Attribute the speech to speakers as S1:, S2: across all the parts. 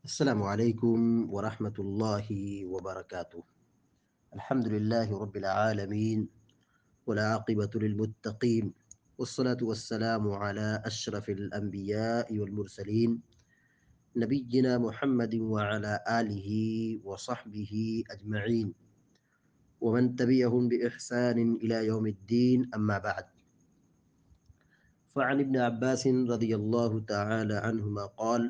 S1: السلام عليكم ورحمة الله وبركاته. الحمد لله رب العالمين، والعاقبة للمتقين، والصلاة والسلام على أشرف الأنبياء والمرسلين، نبينا محمد وعلى آله وصحبه أجمعين، ومن تبعهم بإحسان إلى يوم الدين. أما بعد، فعن ابن عباس رضي الله تعالى عنهما قال: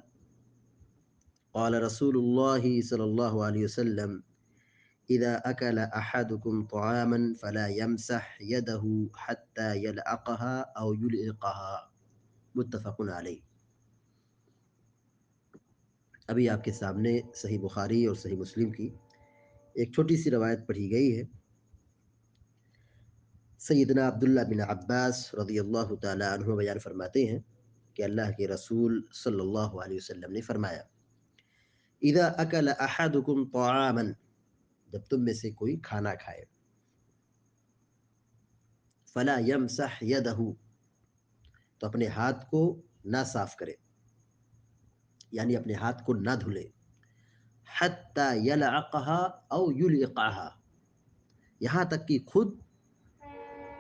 S1: قال رسول الله صلى الله عليه وسلم: إذا أكل أحدكم طعاما فلا يمسح يده حتى يلعقها أو يلعقها. متفق علیہ. ابھی آپ کے سامنے صحیح بخاری اور صحیح مسلم کی ایک چھوٹی سی روایت پڑھی گئی ہے. سیدنا عبداللہ بن عباس رضی اللہ تعالی عنہ بیان فرماتے ہیں کہ اللہ کے رسول صلی اللہ علیہ وسلم نے فرمایا: اذا اکل احدکم طعاما، جب تم میں سے کوئی کھانا کھائے، فلا یمسح یدہ، تو اپنے ہاتھ کو نہ صاف کرے، یعنی اپنے ہاتھ کو نہ دھلے، حتی یلعقها او یلعقها، یہاں تک کہ خود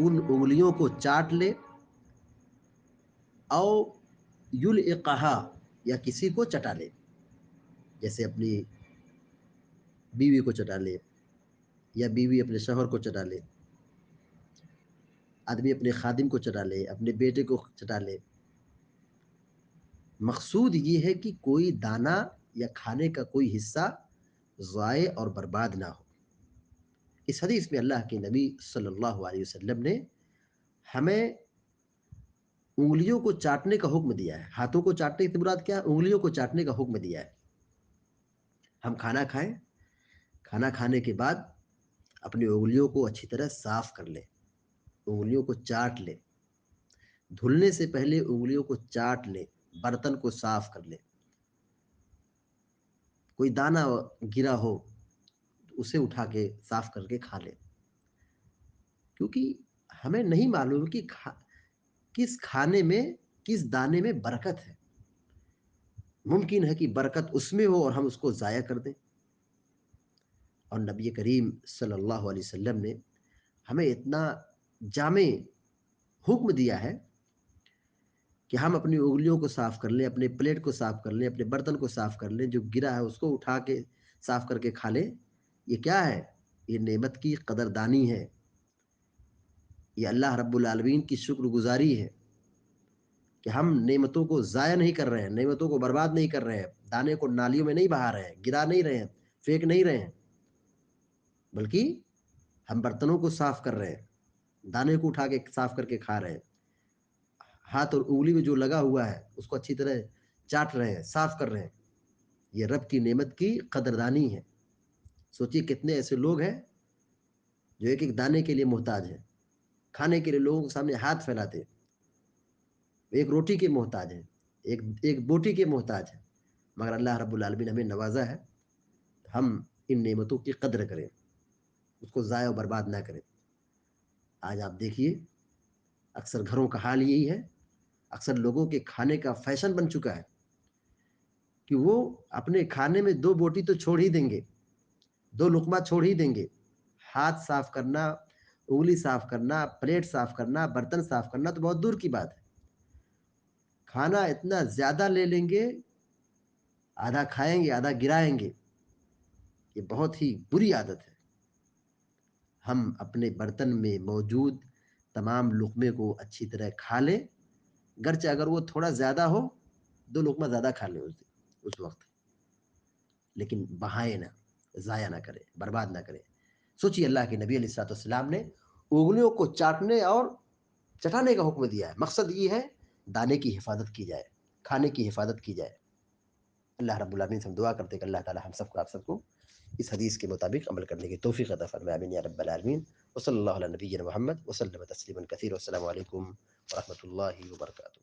S1: ان انگلیوں کو چاٹ لے، او یلعقها، یا کسی کو چٹا لے، جیسے اپنی بیوی کو چٹا لے، یا بیوی اپنے شوہر کو چٹا لے، آدمی اپنے خادم کو چٹا لے، اپنے بیٹے کو چٹا لے. مقصود یہ ہے کہ کوئی دانہ یا کھانے کا کوئی حصہ ضائع اور برباد نہ ہو. اس حدیث میں اللہ کے نبی صلی اللہ علیہ وسلم نے ہمیں انگلیوں کو چاٹنے کا حکم دیا ہے. ہاتھوں کو چاٹنے کی مراد کیا؟ انگلیوں کو چاٹنے کا حکم دیا ہے. ہم کھانا کھائیں، کھانا کھانے کے بعد اپنی انگلیوں کو اچھی طرح صاف کر لیں، انگلیوں کو چاٹ لیں، دھلنے سے پہلے انگلیوں کو چاٹ لیں، برتن کو صاف کر لیں. کوئی دانہ گرا ہو اسے اٹھا کے صاف کر کے کھا لیں، کیونکہ ہمیں نہیں معلوم کہ کس کھانے میں، کس دانے میں برکت ہے. ممکن ہے کہ برکت اس میں ہو اور ہم اس کو ضائع کر دیں. اور نبی کریم صلی اللہ علیہ وسلم نے ہمیں اتنا جامع حکم دیا ہے کہ ہم اپنی انگلیوں کو صاف کر لیں، اپنے پلیٹ کو صاف کر لیں، اپنے برتن کو صاف کر لیں، جو گرا ہے اس کو اٹھا کے صاف کر کے کھا لیں. یہ کیا ہے؟ یہ نعمت کی قدردانی ہے، یہ اللہ رب العالمین کی شکر گزاری ہے کہ ہم نعمتوں کو ضائع نہیں کر رہے ہیں، نعمتوں کو برباد نہیں کر رہے ہیں، دانے کو نالیوں میں نہیں بہا رہے ہیں، گرا نہیں رہے ہیں، پھینک نہیں رہے ہیں، بلکہ ہم برتنوں کو صاف کر رہے ہیں، دانے کو اٹھا کے صاف کر کے کھا رہے ہیں، ہاتھ اور انگلی میں جو لگا ہوا ہے اس کو اچھی طرح چاٹ رہے ہیں، صاف کر رہے ہیں. یہ رب کی نعمت کی قدردانی ہے. سوچیے کتنے ایسے لوگ ہیں جو ایک ایک دانے کے لیے محتاج ہیں، کھانے کے لیے لوگوں کے سامنے ہاتھ پھیلاتے، ایک روٹی کے محتاج ہیں، ایک بوٹی کے محتاج ہیں، مگر اللہ رب العالمین ہمیں نوازا ہے. ہم ان نعمتوں کی قدر کریں، اس کو ضائع و برباد نہ کریں. آج آپ دیکھیے اکثر گھروں کا حال یہی ہے، اکثر لوگوں کے کھانے کا فیشن بن چکا ہے کہ وہ اپنے کھانے میں دو بوٹی تو چھوڑ ہی دیں گے، دو لقمہ چھوڑ ہی دیں گے. ہاتھ صاف کرنا، انگلی صاف کرنا، پلیٹ صاف کرنا، برتن صاف کرنا تو بہت دور کی بات ہے. کھانا اتنا زیادہ لے لیں گے، آدھا کھائیں گے آدھا گرائیں گے. یہ بہت ہی بری عادت ہے. ہم اپنے برتن میں موجود تمام لقمے کو اچھی طرح کھا لیں، گرچہ اگر وہ تھوڑا زیادہ ہو، دو لقمہ زیادہ کھا لیں اس وقت، لیکن بہائیں نہ، ضائع نہ کریں، برباد نہ کریں. سوچیے اللہ کے نبی علیہ الصلوۃ والسلام نے انگلیوں کو چاٹنے اور چٹانے کا حکم دیا ہے. مقصد یہ ہے دانے کی حفاظت کی جائے، کھانے کی حفاظت کی جائے. اللہ رب العالمین سے ہم دعا کرتے ہیں کہ اللہ تعالی ہم سب کو، آپ سب کو اس حدیث کے مطابق عمل کرنے کی توفیق عطا فرمائے. آمین یا رب العالمین. وصلی اللہ علی نبینا محمد وسلم تسلیما کثیرا. والسلام علیکم ورحمۃ اللہ وبرکاتہ.